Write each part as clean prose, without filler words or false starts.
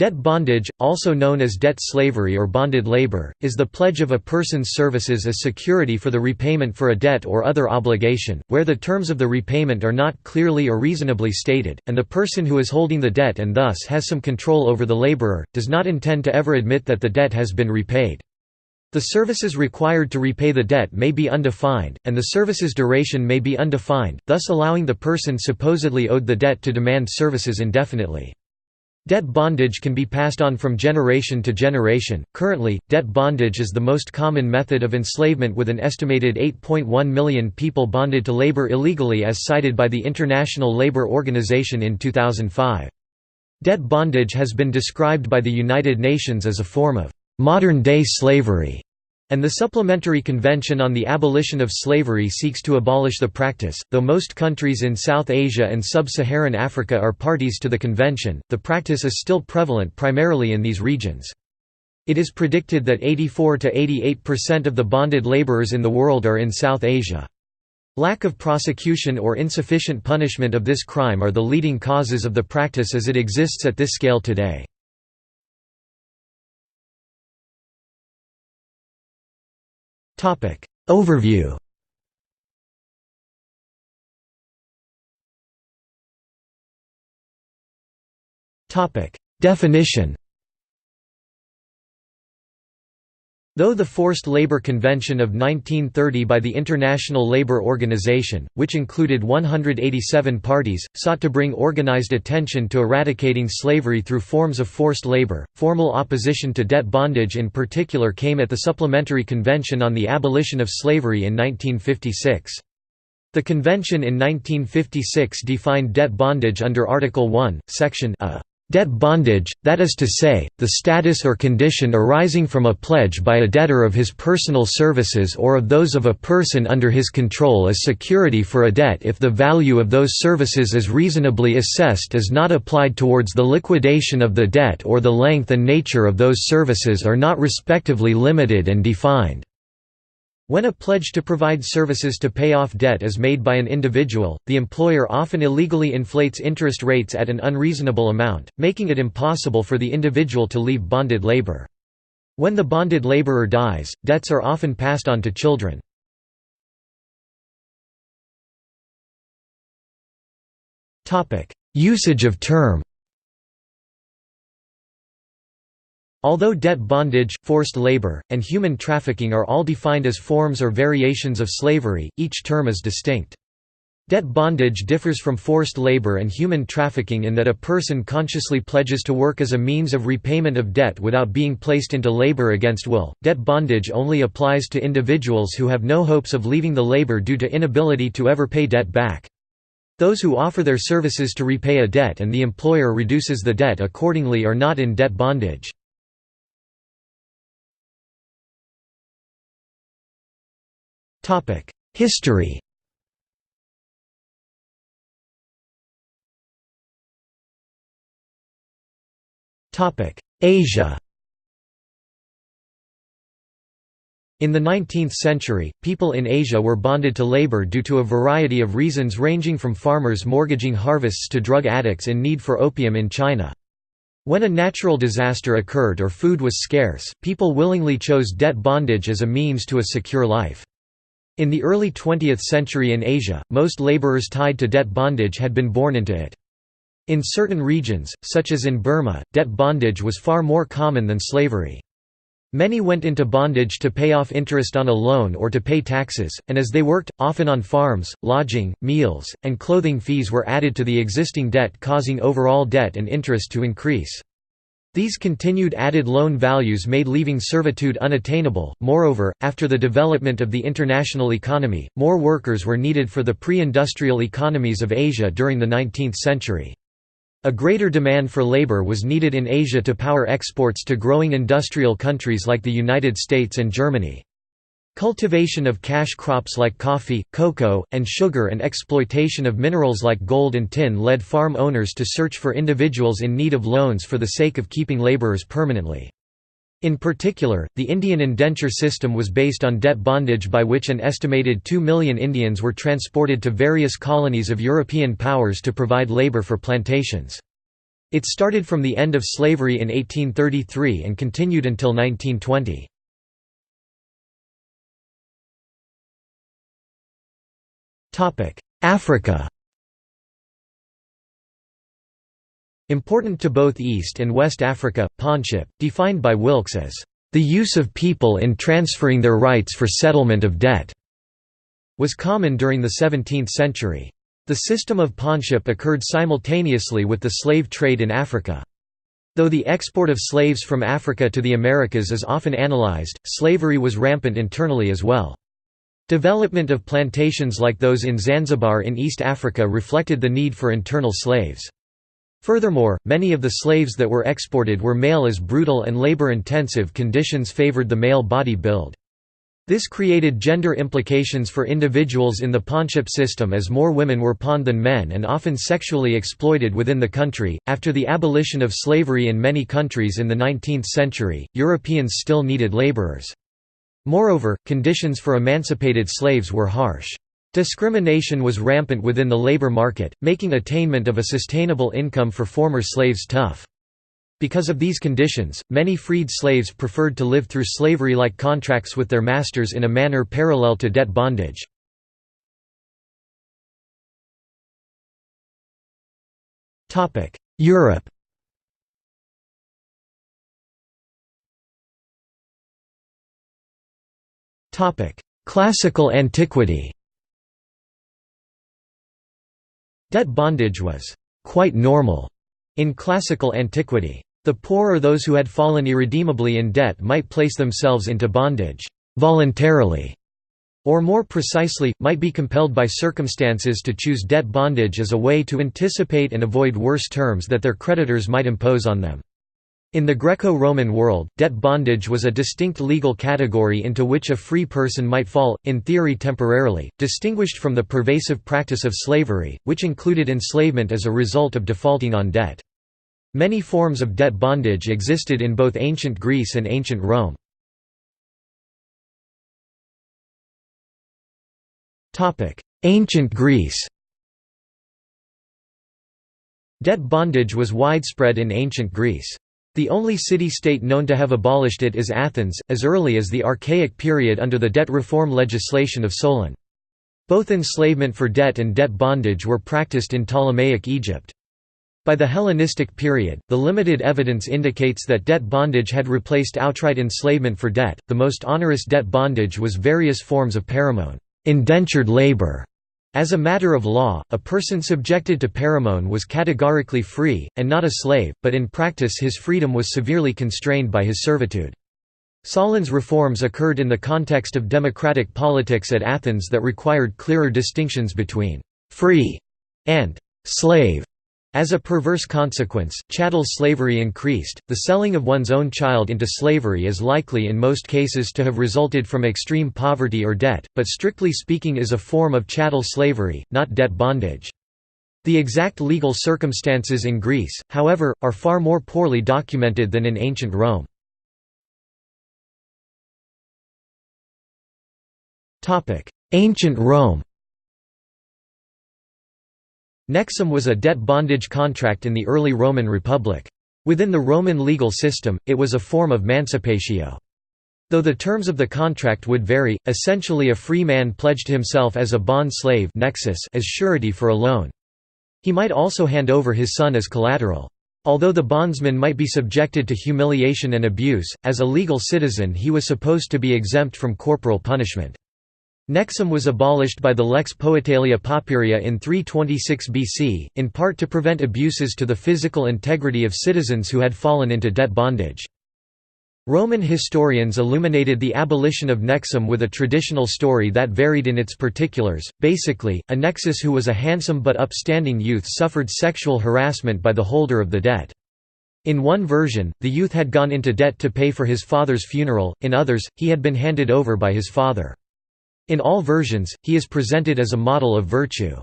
Debt bondage, also known as debt slavery or bonded labor, is the pledge of a person's services as security for the repayment for a debt or other obligation, where the terms of the repayment are not clearly or reasonably stated, and the person who is holding the debt and thus has some control over the laborer, does not intend to ever admit that the debt has been repaid. The services required to repay the debt may be undefined, and the service's duration may be undefined, thus allowing the person supposedly owed the debt to demand services indefinitely. Debt bondage can be passed on from generation to generation. Currently, debt bondage is the most common method of enslavement, with an estimated 8.1 million people bonded to labor illegally, as cited by the International Labour Organization in 2005. Debt bondage has been described by the United Nations as a form of modern-day slavery, and the Supplementary Convention on the Abolition of Slavery seeks to abolish the practice. Though most countries in South Asia and Sub-Saharan Africa are parties to the convention, the practice is still prevalent primarily in these regions. It is predicted that 84 to 88% of the bonded laborers in the world are in South Asia. Lack of prosecution or insufficient punishment of this crime are the leading causes of the practice as it exists at this scale today. Overview. Definition. Though the Forced Labor Convention of 1930 by the International Labour Organization, which included 187 parties, sought to bring organized attention to eradicating slavery through forms of forced labor, formal opposition to debt bondage in particular came at the Supplementary Convention on the Abolition of Slavery in 1956. The convention in 1956 defined debt bondage under Article 1, Section A. Debt bondage, that is to say, the status or condition arising from a pledge by a debtor of his personal services or of those of a person under his control as security for a debt if the value of those services is reasonably assessed is not applied towards the liquidation of the debt, or the length and nature of those services are not respectively limited and defined. When a pledge to provide services to pay off debt is made by an individual, the employer often illegally inflates interest rates at an unreasonable amount, making it impossible for the individual to leave bonded labor. When the bonded laborer dies, debts are often passed on to children. Usage of term. Although debt bondage, forced labor, and human trafficking are all defined as forms or variations of slavery, each term is distinct. Debt bondage differs from forced labor and human trafficking in that a person consciously pledges to work as a means of repayment of debt without being placed into labor against will. Debt bondage only applies to individuals who have no hopes of leaving the labor due to inability to ever pay debt back. Those who offer their services to repay a debt and the employer reduces the debt accordingly are not in debt bondage. History. Asia. In the 19th century, people in Asia were bonded to labor due to a variety of reasons, ranging from farmers mortgaging harvests to drug addicts in need for opium in China. When a natural disaster occurred or food was scarce, people willingly chose debt bondage as a means to a secure life. In the early 20th century in Asia, most laborers tied to debt bondage had been born into it. In certain regions, such as in Burma, debt bondage was far more common than slavery. Many went into bondage to pay off interest on a loan or to pay taxes, and as they worked, often on farms, lodging, meals, and clothing fees were added to the existing debt, causing overall debt and interest to increase. These continued added loan values made leaving servitude unattainable. Moreover, after the development of the international economy, more workers were needed for the pre-industrial economies of Asia during the 19th century. A greater demand for labor was needed in Asia to power exports to growing industrial countries like the United States and Germany. Cultivation of cash crops like coffee, cocoa, and sugar and exploitation of minerals like gold and tin led farm owners to search for individuals in need of loans for the sake of keeping laborers permanently. In particular, the Indian indenture system was based on debt bondage, by which an estimated 2 million Indians were transported to various colonies of European powers to provide labor for plantations. It started from the end of slavery in 1833 and continued until 1920. Africa. Important to both East and West Africa, pawnship, defined by Wilkes as the use of people in transferring their rights for settlement of debt, was common during the 17th century. The system of pawnship occurred simultaneously with the slave trade in Africa. Though the export of slaves from Africa to the Americas is often analyzed, slavery was rampant internally as well. Development of plantations like those in Zanzibar in East Africa reflected the need for internal slaves. Furthermore, many of the slaves that were exported were male, as brutal and labor-intensive conditions favored the male body build. This created gender implications for individuals in the pawnship system, as more women were pawned than men and often sexually exploited within the country. After the abolition of slavery in many countries in the 19th century, Europeans still needed laborers. Moreover, conditions for emancipated slaves were harsh. Discrimination was rampant within the labor market, making attainment of a sustainable income for former slaves tough. Because of these conditions, many freed slaves preferred to live through slavery-like contracts with their masters in a manner parallel to debt bondage. Europe. Classical antiquity. Debt bondage was quite normal in classical antiquity. The poor or those who had fallen irredeemably in debt might place themselves into bondage voluntarily, or more precisely, might be compelled by circumstances to choose debt bondage as a way to anticipate and avoid worse terms that their creditors might impose on them. In the Greco-Roman world, debt bondage was a distinct legal category into which a free person might fall, in theory temporarily, distinguished from the pervasive practice of slavery, which included enslavement as a result of defaulting on debt. Many forms of debt bondage existed in both ancient Greece and ancient Rome. Ancient Greece. Debt bondage was widespread in ancient Greece. The only city-state known to have abolished it is Athens, as early as the Archaic period under the debt reform legislation of Solon. Both enslavement for debt and debt bondage were practiced in Ptolemaic Egypt. By the Hellenistic period, the limited evidence indicates that debt bondage had replaced outright enslavement for debt. The most onerous debt bondage was various forms of paramone, indentured labor. As a matter of law, a person subjected to paramone was categorically free, and not a slave, but in practice his freedom was severely constrained by his servitude. Solon's reforms occurred in the context of democratic politics at Athens that required clearer distinctions between «free» and «slave». As a perverse consequence, chattel slavery increased. The selling of one's own child into slavery is likely in most cases to have resulted from extreme poverty or debt, but strictly speaking is a form of chattel slavery, not debt bondage. The exact legal circumstances in Greece, however, are far more poorly documented than in ancient Rome. Ancient Rome. Nexum was a debt bondage contract in the early Roman Republic. Within the Roman legal system, it was a form of mancipatio. Though the terms of the contract would vary, essentially a free man pledged himself as a bond slave nexus as surety for a loan. He might also hand over his son as collateral. Although the bondsman might be subjected to humiliation and abuse, as a legal citizen he was supposed to be exempt from corporal punishment. Nexum was abolished by the Lex Poetalia Pauperia in 326 BC, in part to prevent abuses to the physical integrity of citizens who had fallen into debt bondage. Roman historians illuminated the abolition of Nexum with a traditional story that varied in its particulars. Basically, a nexus who was a handsome but upstanding youth suffered sexual harassment by the holder of the debt. In one version, the youth had gone into debt to pay for his father's funeral, in others, he had been handed over by his father. In all versions, he is presented as a model of virtue.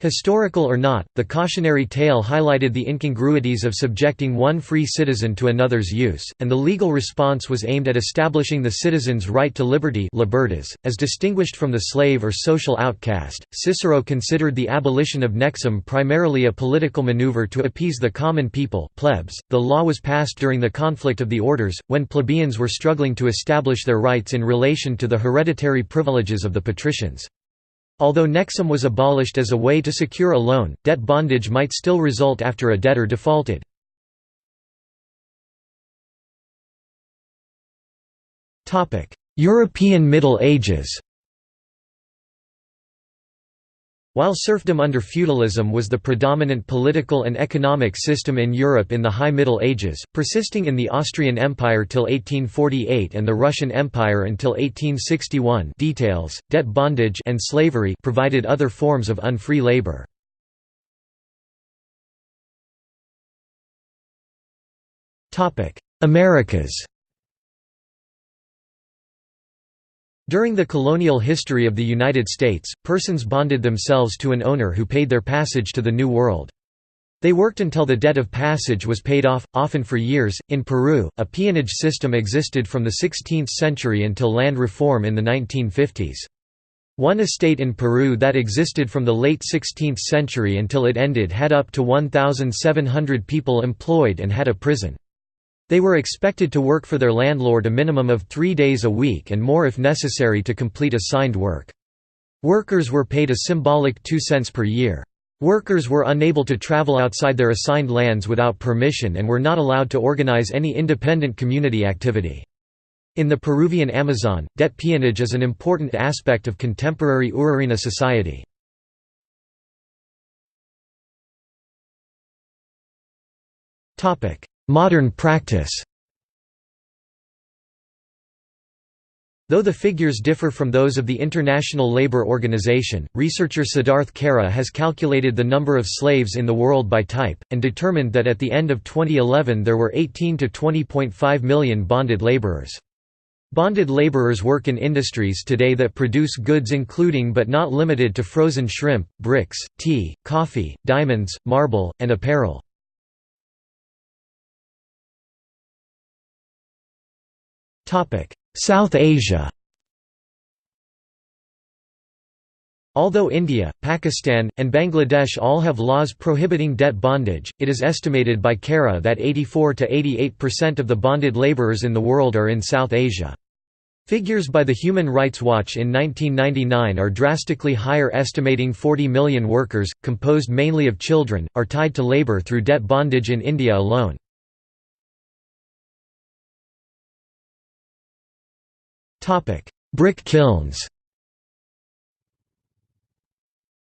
Historical or not, the cautionary tale highlighted the incongruities of subjecting one free citizen to another's use, and the legal response was aimed at establishing the citizen's right to liberty libertas, as distinguished from the slave or social outcast. Cicero considered the abolition of nexum primarily a political maneuver to appease the common people plebs. The law was passed during the conflict of the orders, when plebeians were struggling to establish their rights in relation to the hereditary privileges of the patricians. Although nexum was abolished as a way to secure a loan, debt bondage might still result after a debtor defaulted. European Middle Ages. While serfdom under feudalism was the predominant political and economic system in Europe in the High Middle Ages, persisting in the Austrian Empire till 1848 and the Russian Empire until 1861, details, debt bondage and slavery provided other forms of unfree labor. Americas. During the colonial history of the United States, persons bonded themselves to an owner who paid their passage to the New World. They worked until the debt of passage was paid off, often for years. In Peru, a peonage system existed from the 16th century until land reform in the 1950s. One estate in Peru that existed from the late 16th century until it ended had up to 1,700 people employed and had a prison. They were expected to work for their landlord a minimum of 3 days a week and more if necessary to complete assigned work. Workers were paid a symbolic 2 cents per year. Workers were unable to travel outside their assigned lands without permission and were not allowed to organize any independent community activity. In the Peruvian Amazon, debt peonage is an important aspect of contemporary Urarina society. Modern practice. Though the figures differ from those of the International Labour Organization, researcher Siddharth Kara has calculated the number of slaves in the world by type, and determined that at the end of 2011 there were 18 to 20.5 million bonded labourers. Bonded labourers work in industries today that produce goods including but not limited to frozen shrimp, bricks, tea, coffee, diamonds, marble, and apparel. South Asia. Although India, Pakistan, and Bangladesh all have laws prohibiting debt bondage, it is estimated by Kara that 84 to 88% of the bonded labourers in the world are in South Asia. Figures by the Human Rights Watch in 1999 are drastically higher, estimating 40 million workers, composed mainly of children, are tied to labour through debt bondage in India alone. Brick kilns.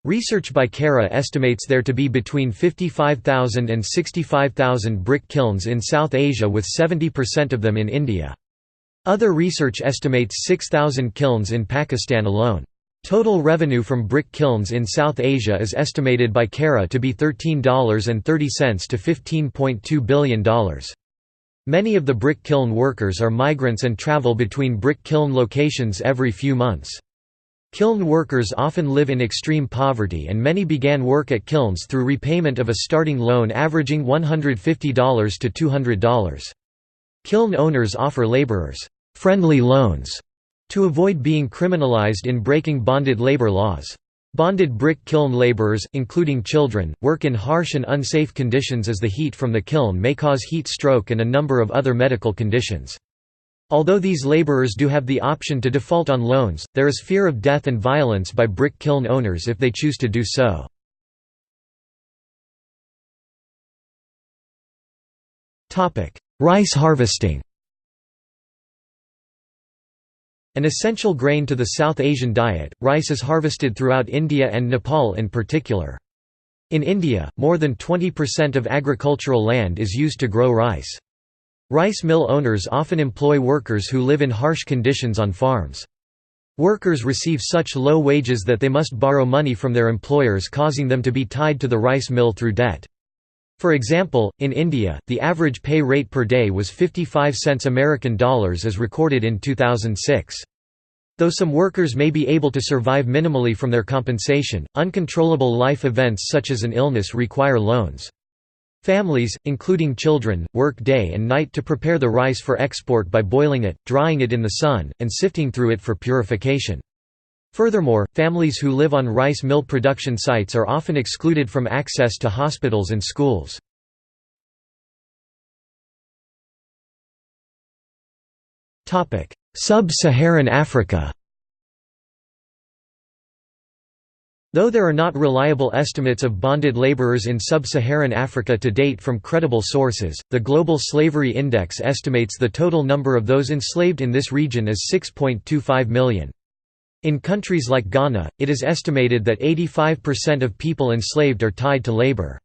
Research by Kara estimates there to be between 55,000 and 65,000 brick kilns in South Asia, with 70% of them in India. Other research estimates 6,000 kilns in Pakistan alone. Total revenue from brick kilns in South Asia is estimated by Kara to be $13.30 to $15.2 billion. Many of the brick kiln workers are migrants and travel between brick kiln locations every few months. Kiln workers often live in extreme poverty, and many began work at kilns through repayment of a starting loan averaging $150 to $200. Kiln owners offer laborers friendly loans to avoid being criminalized in breaking bonded labor laws. Bonded brick kiln laborers, including children, work in harsh and unsafe conditions as the heat from the kiln may cause heat stroke and a number of other medical conditions. Although these laborers do have the option to default on loans, there is fear of death and violence by brick kiln owners if they choose to do so. Rice harvesting. An essential grain to the South Asian diet, rice is harvested throughout India and Nepal in particular. In India, more than 20% of agricultural land is used to grow rice. Rice mill owners often employ workers who live in harsh conditions on farms. Workers receive such low wages that they must borrow money from their employers, causing them to be tied to the rice mill through debt. For example, in India, the average pay rate per day was 55 cents American dollars as recorded in 2006. Though some workers may be able to survive minimally from their compensation, uncontrollable life events such as an illness require loans. Families, including children, work day and night to prepare the rice for export by boiling it, drying it in the sun, and sifting through it for purification. Furthermore, families who live on rice mill production sites are often excluded from access to hospitals and schools. Sub-Saharan Africa. Though there are not reliable estimates of bonded laborers in sub-Saharan Africa to date from credible sources, the Global Slavery Index estimates the total number of those enslaved in this region as 6.25 million. In countries like Ghana, it is estimated that 85% of people enslaved are tied to labor.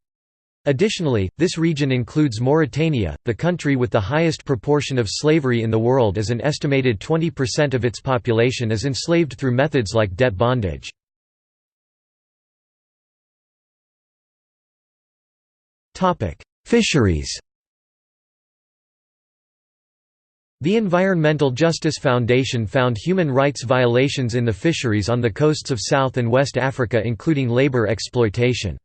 Additionally, this region includes Mauritania, the country with the highest proportion of slavery in the world, as an estimated 20% of its population is enslaved through methods like debt bondage. Fisheries. The Environmental Justice Foundation found human rights violations in the fisheries on the coasts of South and West Africa, including labor exploitation.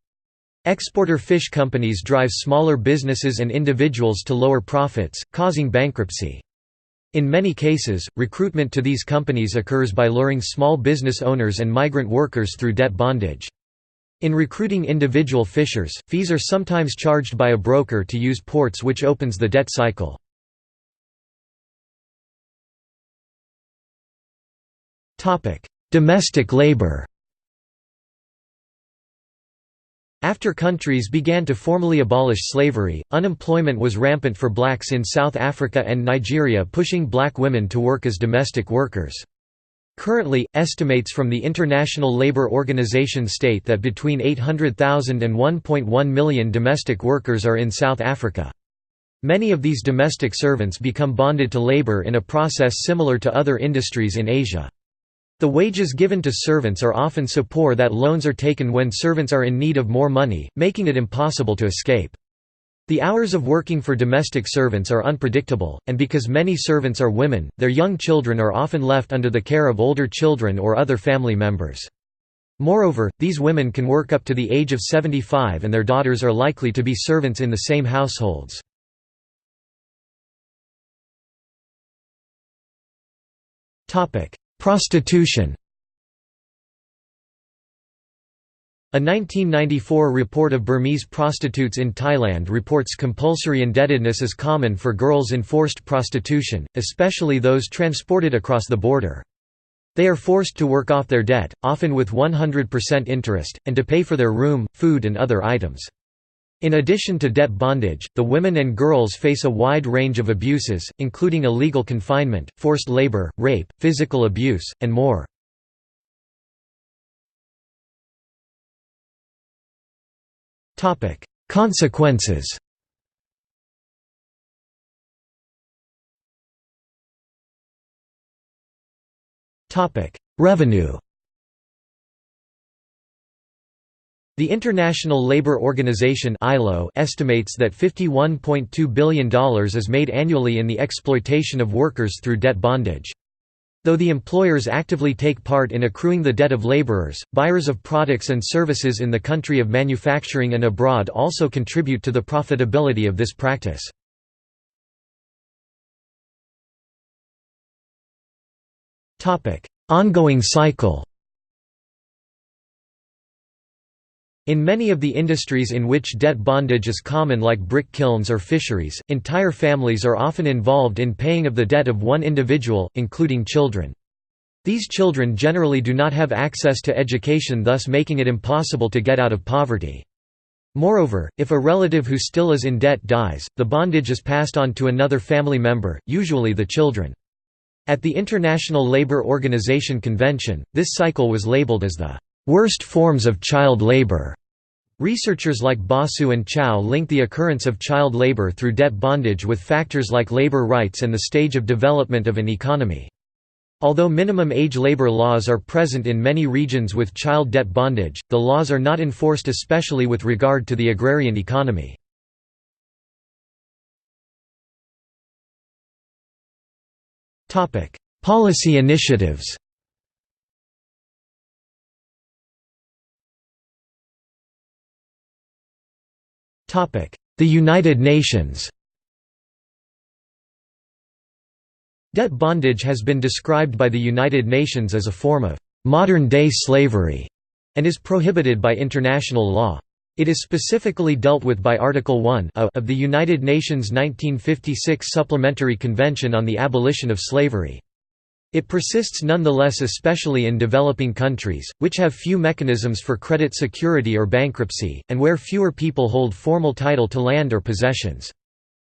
Exporter fish companies drive smaller businesses and individuals to lower profits, causing bankruptcy. In many cases, recruitment to these companies occurs by luring small business owners and migrant workers through debt bondage. In recruiting individual fishers, fees are sometimes charged by a broker to use ports, which opens the debt cycle. Domestic labor. After countries began to formally abolish slavery, unemployment was rampant for blacks in South Africa and Nigeria, pushing black women to work as domestic workers. Currently, estimates from the International Labour Organization state that between 800,000 and 1.1 million domestic workers are in South Africa. Many of these domestic servants become bonded to labour in a process similar to other industries in Asia. The wages given to servants are often so poor that loans are taken when servants are in need of more money, making it impossible to escape. The hours of working for domestic servants are unpredictable, and because many servants are women, their young children are often left under the care of older children or other family members. Moreover, these women can work up to the age of 75, and their daughters are likely to be servants in the same households. Prostitution. A 1994 report of Burmese prostitutes in Thailand reports compulsory indebtedness is common for girls in forced prostitution, especially those transported across the border. They are forced to work off their debt, often with 100% interest, and to pay for their room, food and other items. In addition to debt bondage, the women and girls face a wide range of abuses, including illegal confinement, forced labor, rape, physical abuse, and more. Consequences. Revenue. The International Labour Organization (ILO) estimates that $51.2 billion is made annually in the exploitation of workers through debt bondage. Though the employers actively take part in accruing the debt of laborers, buyers of products and services in the country of manufacturing and abroad also contribute to the profitability of this practice. Ongoing cycle. In many of the industries in which debt bondage is common, like brick kilns or fisheries, entire families are often involved in paying of the debt of one individual, including children. These children generally do not have access to education, thus making it impossible to get out of poverty. Moreover, if a relative who still is in debt dies, the bondage is passed on to another family member, usually the children. At the International Labour Organization Convention, this cycle was labeled as the worst forms of child labor. Researchers like Basu and Chow link the occurrence of child labor through debt bondage with factors like labor rights and the stage of development of an economy. Although minimum age labor laws are present in many regions with child debt bondage, the laws are not enforced, especially with regard to the agrarian economy. Policy initiatives. The United Nations. Debt bondage has been described by the United Nations as a form of modern-day slavery and is prohibited by international law. It is specifically dealt with by Article 1 of the United Nations 1956 Supplementary Convention on the Abolition of Slavery. It persists nonetheless, especially in developing countries, which have few mechanisms for credit security or bankruptcy, and where fewer people hold formal title to land or possessions.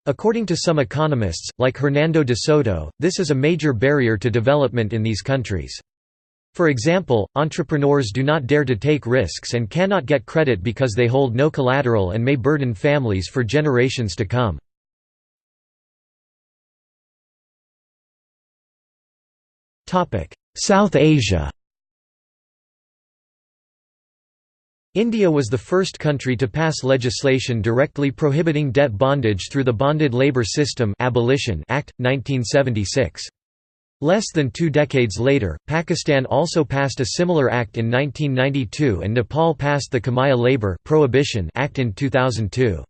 According to some economists, like Hernando de Soto, this is a major barrier to development in these countries. For example, entrepreneurs do not dare to take risks and cannot get credit because they hold no collateral and may burden families for generations to come. South Asia. India was the first country to pass legislation directly prohibiting debt bondage through the Bonded Labour System Abolition Act, 1976. Less than 2 decades later, Pakistan also passed a similar act in 1992 and Nepal passed the Kamaya Labour Prohibition Act in 2002.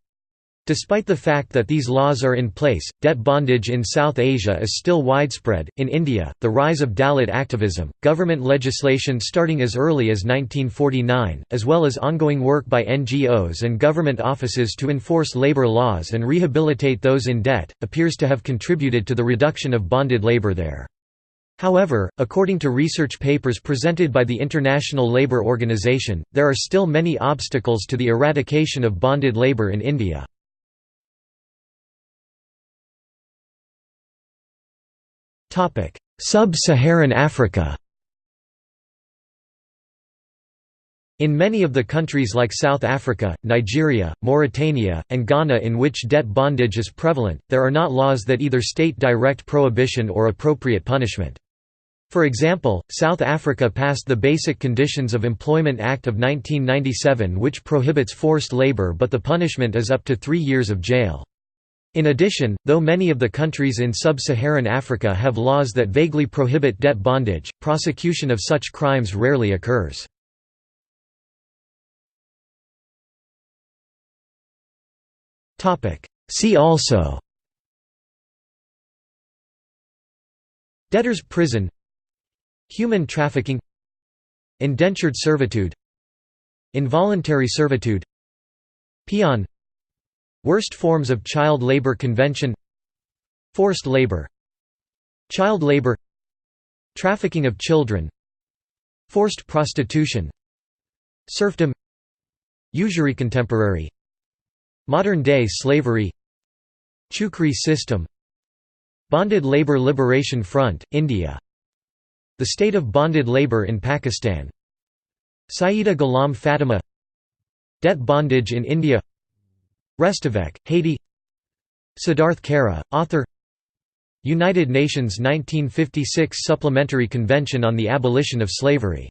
Despite the fact that these laws are in place, debt bondage in South Asia is still widespread. In India, the rise of Dalit activism, government legislation starting as early as 1949, as well as ongoing work by NGOs and government offices to enforce labor laws and rehabilitate those in debt, appears to have contributed to the reduction of bonded labor there. However, according to research papers presented by the International Labour Organization, there are still many obstacles to the eradication of bonded labor in India. Sub-Saharan Africa. In many of the countries like South Africa, Nigeria, Mauritania, and Ghana in which debt bondage is prevalent, there are not laws that either state direct prohibition or appropriate punishment. For example, South Africa passed the Basic Conditions of Employment Act of 1997 which prohibits forced labor, but the punishment is up to 3 years of jail. In addition, though many of the countries in sub-Saharan Africa have laws that vaguely prohibit debt bondage, prosecution of such crimes rarely occurs. See also: Debtors' prison, human trafficking, indentured servitude, involuntary servitude, peon, worst forms of child labor convention, forced labor, child labor, trafficking of children, forced prostitution, serfdom, usury. Contemporary, modern-day slavery, Chukri system, Bonded Labour Liberation Front, India, the state of bonded labour in Pakistan, Sayeeda Ghulam Fatima, debt bondage in India, Restovec, Haiti, Siddharth Kara, author, United Nations 1956 Supplementary Convention on the Abolition of Slavery.